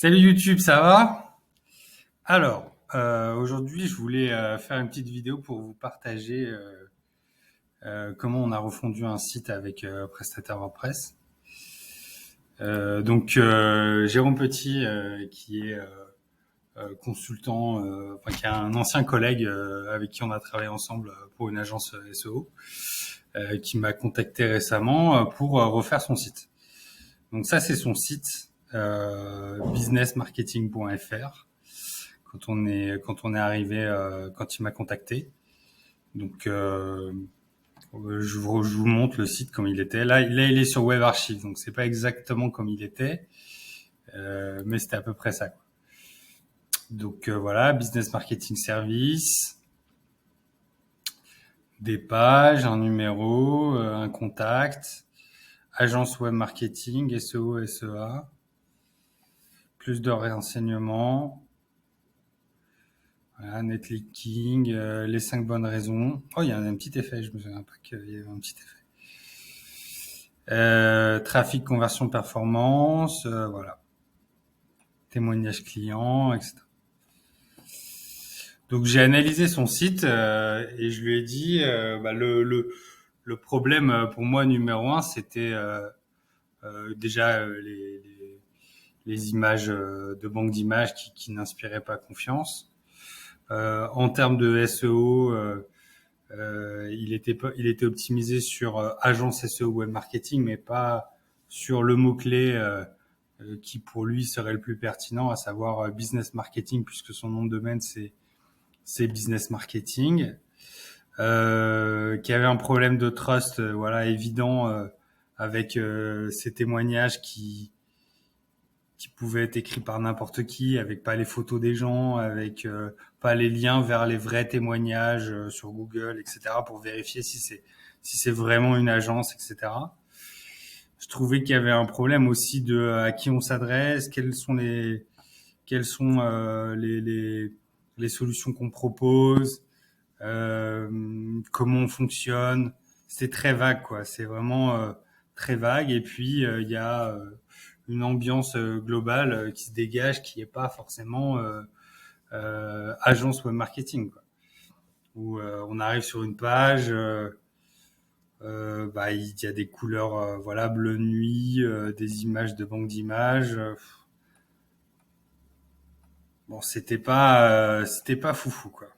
Salut YouTube, ça va? Alors, aujourd'hui, je voulais faire une petite vidéo pour vous partager comment on a refondu un site avec Prestataire WordPress. Jérôme Petit, qui est consultant, enfin qui est un ancien collègue avec qui on a travaillé ensemble pour une agence SEO, qui m'a contacté récemment pour refaire son site. Donc ça, c'est son site businessmarketing.fr. Quand on est arrivé, quand il m'a contacté. Donc je vous montre le site comme il était. Là, il est sur Web Archive, donc c'est pas exactement comme il était, mais c'était à peu près ça, quoi. Donc voilà, business marketing service, des pages, un numéro, un contact, agence web marketing, SEO, SEA, plus de renseignements. Voilà, netlinking, les 5 bonnes raisons. Oh, il y a un petit effet, je me souviens pas qu'il y avait un petit effet. Trafic, conversion, performance, voilà. Témoignage client, etc. Donc j'ai analysé son site et je lui ai dit, le problème pour moi numéro un, c'était déjà les images de banque d'images qui n'inspiraient pas confiance. En termes de SEO, il était optimisé sur agence SEO web marketing, mais pas sur le mot-clé qui pour lui serait le plus pertinent, à savoir business marketing, puisque son nom de domaine c'est business marketing. Qui avait un problème de trust, voilà, évident, avec ces témoignages qui pouvaient être écrits par n'importe qui, avec pas les photos des gens, avec pas les liens vers les vrais témoignages sur Google, etc., pour vérifier si c'est vraiment une agence, etc. Je trouvais qu'il y avait un problème aussi de à qui on s'adresse, quelles sont les solutions qu'on propose, comment on fonctionne. C'est très vague, quoi. C'est vraiment très vague. Et puis il y a une ambiance globale qui se dégage, qui est pas forcément agence web marketing, quoi. Où on arrive sur une page, il y a des couleurs, voilà, bleu nuit, des images de banque d'images. Bon, c'était pas foufou, quoi.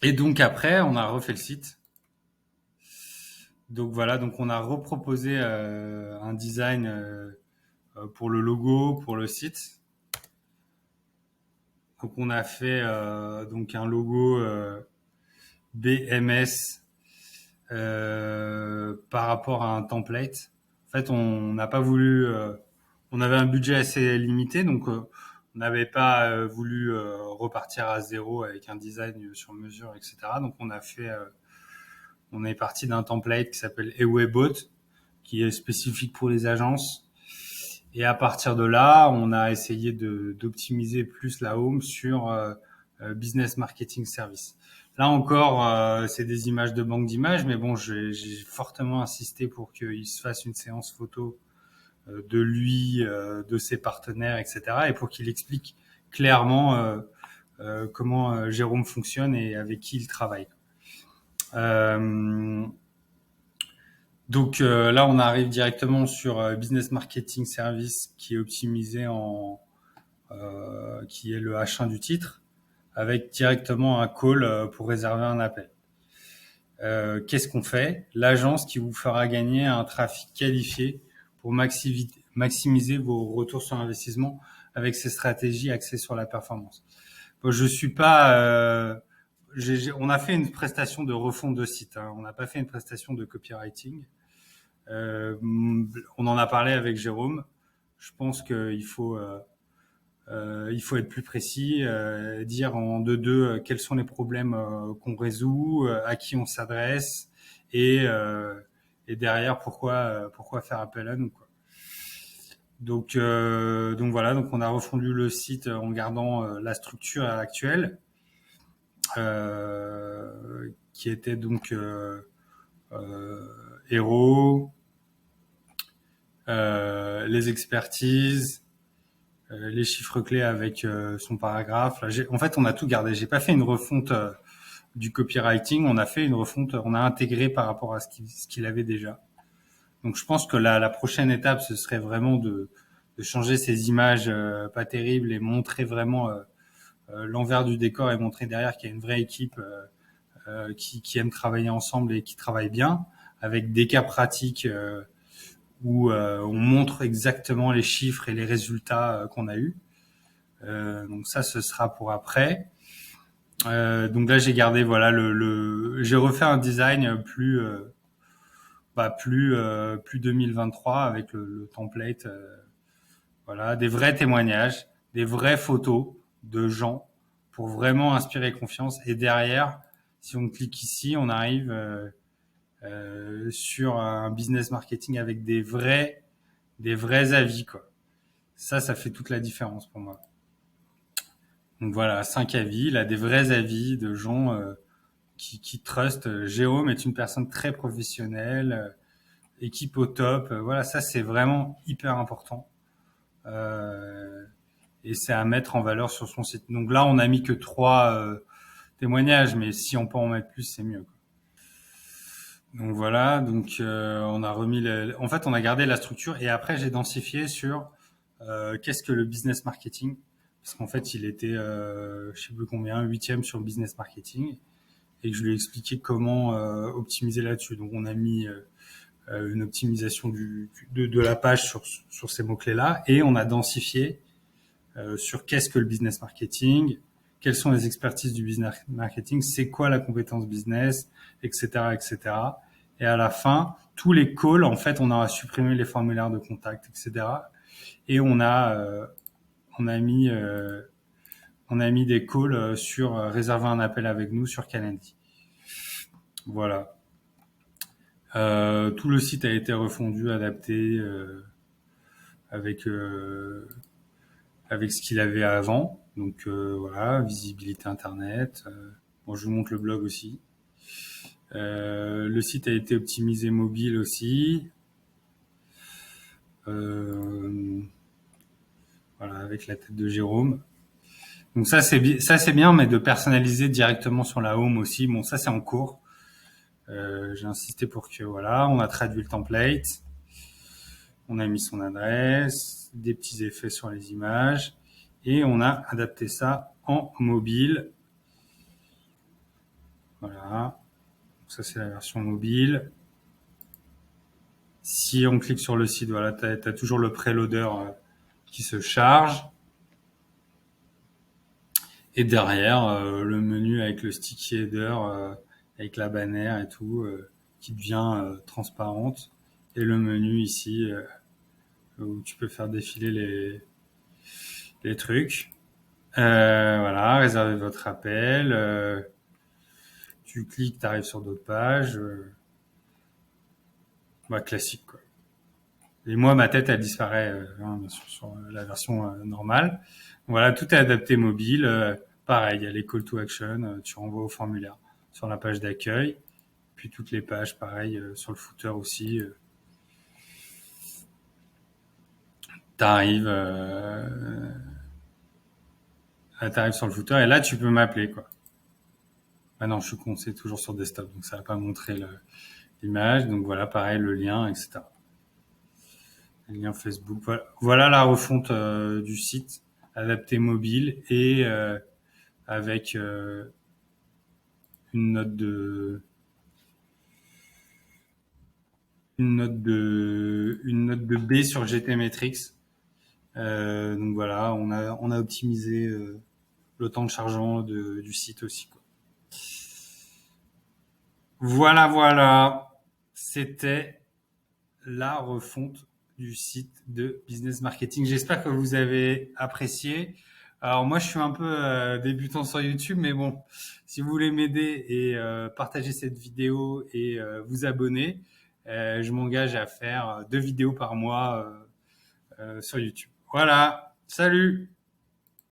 Et donc après, on a refait le site. Donc voilà, donc on a reproposé un design pour le logo, pour le site. Donc on a fait donc un logo BMS par rapport à un template. En fait, on n'a pas voulu. On avait un budget assez limité, donc on n'avait pas voulu repartir à zéro avec un design sur mesure, etc. Donc on est parti d'un template qui s'appelle Ewebot, qui est spécifique pour les agences. Et à partir de là, on a essayé d'optimiser plus la home sur business marketing service. Là encore, c'est des images de banque d'images, mais bon, j'ai fortement insisté pour qu'il se fasse une séance photo de lui, de ses partenaires, etc. Et pour qu'il explique clairement comment Jérôme fonctionne et avec qui il travaille. Euh, là, on arrive directement sur Business Marketing Service qui est optimisé qui est le H1 du titre, avec directement un call pour réserver un appel. Qu'est-ce qu'on fait? L'agence qui vous fera gagner un trafic qualifié pour maximiser vos retours sur investissement avec ces stratégies axées sur la performance. Bon, je suis pas. On a fait une prestation de refonte de site. Hein. On n'a pas fait une prestation de copywriting. On en a parlé avec Jérôme. Je pense qu'il faut être plus précis, dire en deux quels sont les problèmes qu'on résout, à qui on s'adresse et derrière pourquoi faire appel à nous, quoi. Donc voilà, donc on a refondu le site en gardant la structure actuelle qui était donc héros, les expertises, les chiffres clés avec son paragraphe. Là, en fait, on a tout gardé. J'ai pas fait une refonte du copywriting. On a fait une refonte. On a intégré par rapport à ce qu'il avait déjà. Donc, je pense que la prochaine étape, ce serait vraiment de changer ces images pas terribles et montrer vraiment l'envers du décor et montrer derrière qu'il y a une vraie équipe qui aime travailler ensemble et qui travaille bien, avec des cas pratiques où on montre exactement les chiffres et les résultats qu'on a eus. Donc ça, ce sera pour après. Donc là, j'ai gardé voilà j'ai refait un design plus 2023 avec le template. Voilà, des vrais témoignages, des vraies photos de gens pour vraiment inspirer confiance. Et derrière, si on clique ici, on arrive sur un business marketing avec des vrais avis, quoi. Ça fait toute la différence pour moi. Donc voilà, 5 avis, là, des vrais avis de gens qui trustent. Jérôme est une personne très professionnelle, équipe au top. Voilà, ça c'est vraiment hyper important. Et c'est à mettre en valeur sur son site. Donc là, on a mis que 3 témoignages, mais si on peut en mettre plus, c'est mieux, quoi. Donc voilà, donc on a remis en fait on a gardé la structure et après j'ai densifié sur qu'est-ce que le business marketing, parce qu'en fait il était je sais plus combien, 8e sur le business marketing et que je lui ai expliqué comment optimiser là-dessus. Donc on a mis une optimisation de la page sur ces mots-clés là et on a densifié sur qu'est-ce que le business marketing, quelles sont les expertises du business marketing, c'est quoi la compétence business, etc., etc. Et à la fin, tous les calls, en fait, on a supprimé les formulaires de contact, etc. Et on a mis des calls sur réserver un appel avec nous sur Calendly. Voilà. Tout le site a été refondu, adapté avec ce qu'il avait avant. Donc voilà, visibilité internet. Bon, je vous montre le blog aussi. Le site a été optimisé mobile aussi. Voilà, avec la tête de Jérôme. Donc ça c'est bien, mais de personnaliser directement sur la home aussi. Bon, ça c'est en cours. J'ai insisté pour que voilà, on a traduit le template, on a mis son adresse, des petits effets sur les images et on a adapté ça en mobile. Voilà, ça c'est la version mobile. Si on clique sur le site, voilà, tu as toujours le préloader qui se charge. Et derrière, le menu avec le sticky header, avec la bannière et tout, qui devient transparente. Et le menu ici, où tu peux faire défiler les trucs. Voilà, réservez votre appel. Tu cliques, tu arrives sur d'autres pages. Classique, quoi. Et moi, ma tête, elle disparaît bien sûr, sur la version normale. Voilà, tout est adapté mobile. Pareil, il y a les call to action. Tu renvoies au formulaire sur la page d'accueil. Puis toutes les pages, pareil, sur le footer aussi. T'arrives sur le footer et là, tu peux m'appeler, quoi. Ah non, je suis con, c'est toujours sur desktop, donc ça va pas montrer l'image. Donc voilà, pareil, le lien, etc. Le lien Facebook. Voilà la refonte du site, adapté mobile et avec une note de B sur GTmetrix. Donc voilà, on a optimisé le temps de chargement du site aussi, quoi. Voilà. C'était la refonte du site de business marketing. J'espère que vous avez apprécié. Alors moi, je suis un peu débutant sur YouTube, mais bon, si vous voulez m'aider et partager cette vidéo et vous abonner, je m'engage à faire 2 vidéos par mois sur YouTube. Voilà, salut!